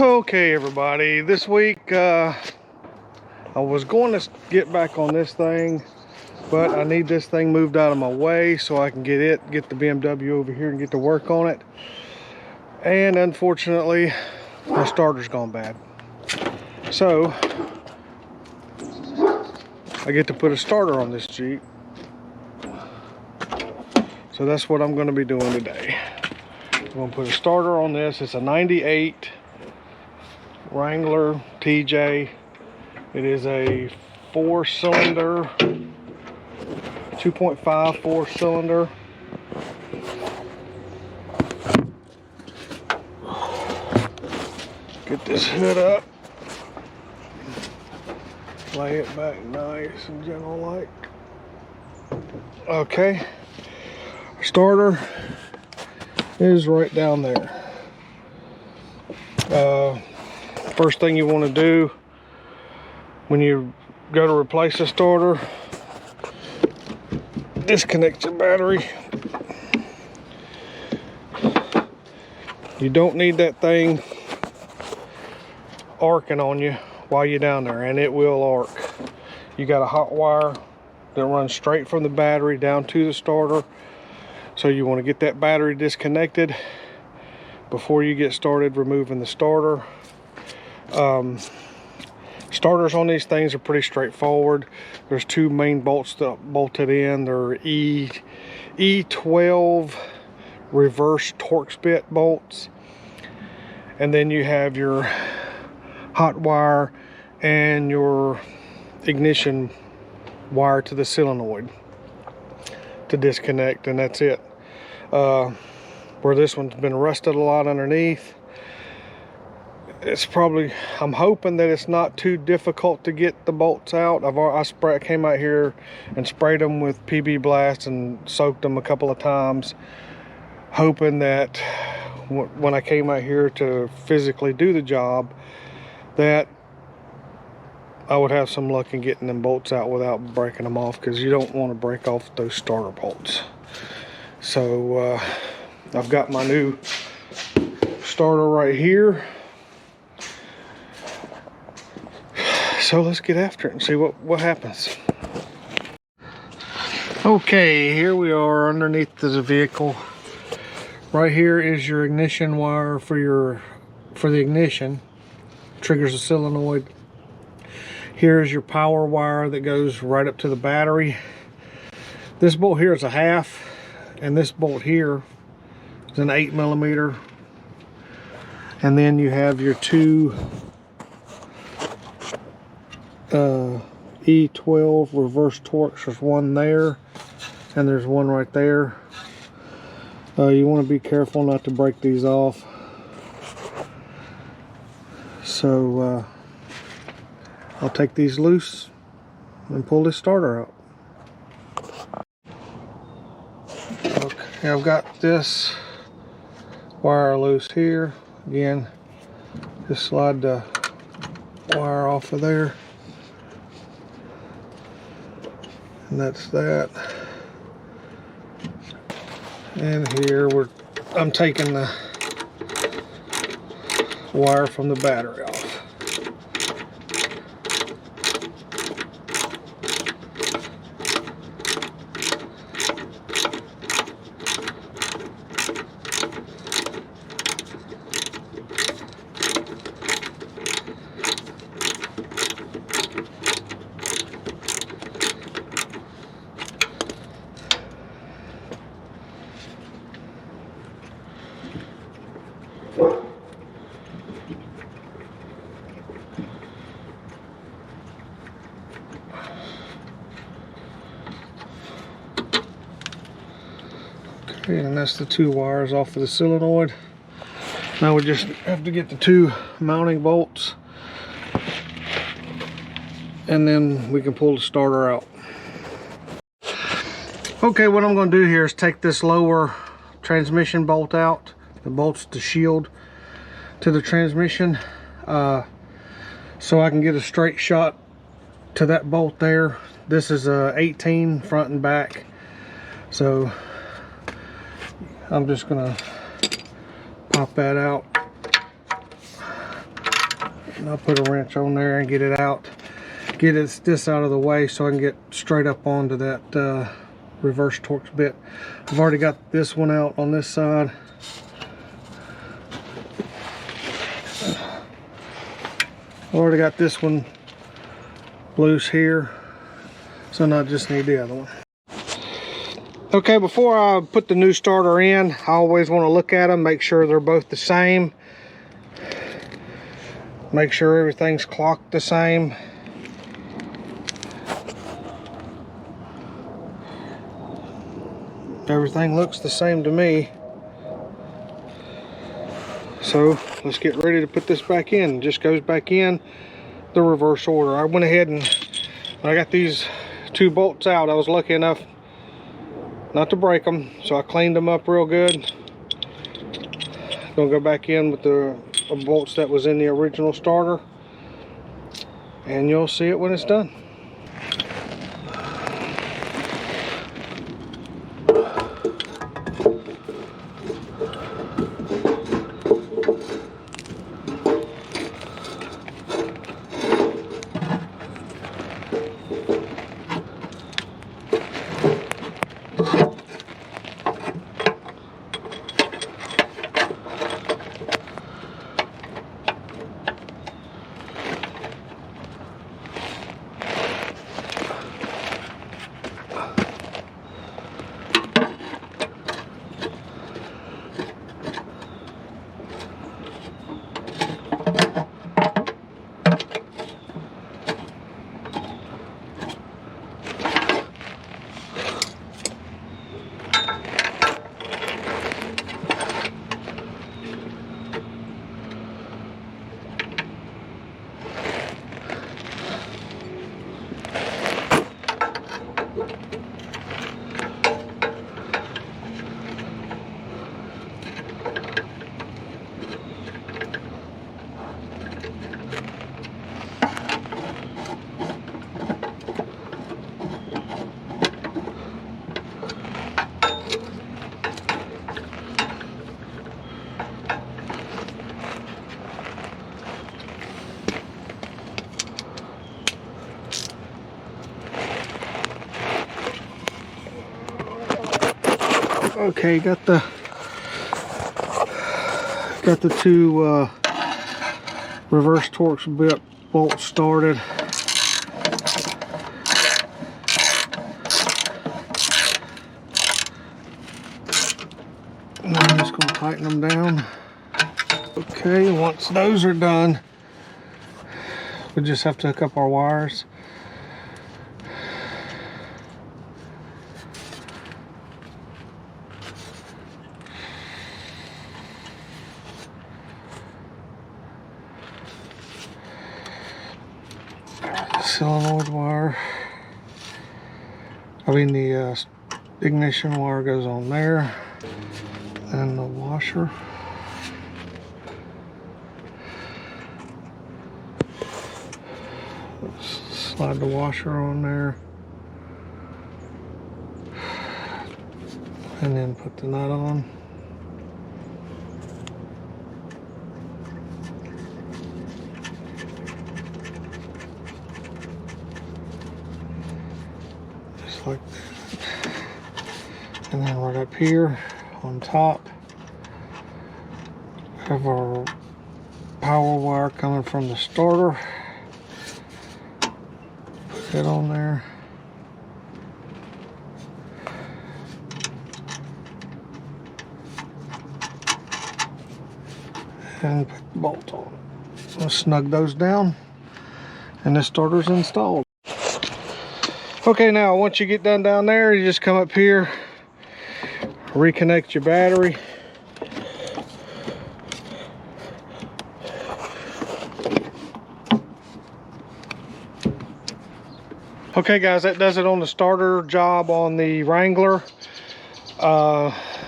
Okay, everybody, this week I was going to get back on this thing, but I need this thing moved out of my way so I can get the BMW over here and get to work on it. And unfortunately, my starter's gone bad. So I get to put a starter on this Jeep. So that's what I'm going to be doing today. I'm going to put a starter on this. It's a 98 Wrangler TJ. It is a 4-cylinder, 2.5 4-cylinder. Get this hood up. Lay it back nice and gentle like. Okay. Starter is right down there. First thing you want to do when you go to replace the starter, disconnect your battery. You don't need that thing arcing on you while you're down there, and it will arc. You got a hot wire that runs straight from the battery down to the starter, so you want to get that battery disconnected before you get started removing the starter. Starters on these things are pretty straightforward. There's two main bolts that bolted in. They're E12 reverse Torx bit bolts, and then you have your hot wire and your ignition wire to the solenoid to disconnect, and that's it. Where this one's been rusted a lot underneath, it's probably, I'm hoping that it's not too difficult to get the bolts out. I came out here and sprayed them with PB Blast and soaked them a couple of times, hoping that when I came out here to physically do the job, that I would have some luck in getting them bolts out without breaking them off, because you don't want to break off those starter bolts. So I've got my new starter right here. So let's get after it and see what happens. Okay, here we are underneath the vehicle. Right here is your ignition wire for the ignition. Triggers the solenoid. Here's your power wire that goes right up to the battery. This bolt here is a 1/2, and this bolt here is an 8mm. And then you have your two E12 reverse Torx. There's one there, and there's one right there. You want to be careful not to break these off. So I'll take these loose and pull this starter out. Okay, I've got this wire loose here. Again, just slide the wire off of there. And that's that. And here I'm taking the wire from the battery off. Okay, and that's the two wires off of the solenoid. Now we just have to get the two mounting bolts, and then we can pull the starter out. Okay, what I'm going to do here is take this lower transmission bolt out. The bolt's the shield to the transmission, so I can get a straight shot to that bolt there. This is a 18 front and back, so I'm just gonna pop that out. And I'll put a wrench on there and get it out. Get this out of the way so I can get straight up onto that reverse Torx bit. I've already got this one out on this side. I've already got this one loose here, so now I just need the other one. Okay, before I put the new starter in, I always want to look at them, make sure they're both the same. Make sure everything's clocked the same. Everything looks the same to me. So let's get ready to put this back in. It just goes back in the reverse order. I went ahead and when I got these two bolts out, I was lucky enough not to break them, so I cleaned them up real good. Gonna go back in with the bolts that was in the original starter, and you'll see it when it's done. Okay, got the two reverse Torx bit bolts started. And I'm just going to tighten them down. Okay, once those are done, we just have to hook up our wires. Solenoid wire, the ignition wire goes on there, and the washer. Slide the washer on there, and then put the nut on. Like that. And then right up here on top have our power wire coming from the starter. Put it on there. And put the bolt on. We'll snug those down, and the starter's installed. Okay, now once you get done down there, you just come up here, reconnect your battery. Okay guys, that does it on the starter job on the Wrangler.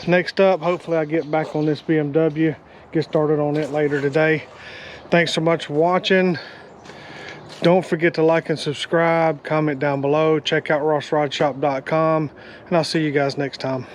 Next up, hopefully I get back on this BMW, get started on it later today. Thanks so much for watching. Don't forget to like and subscribe, comment down below, check out rossrodshop.com, and I'll see you guys next time.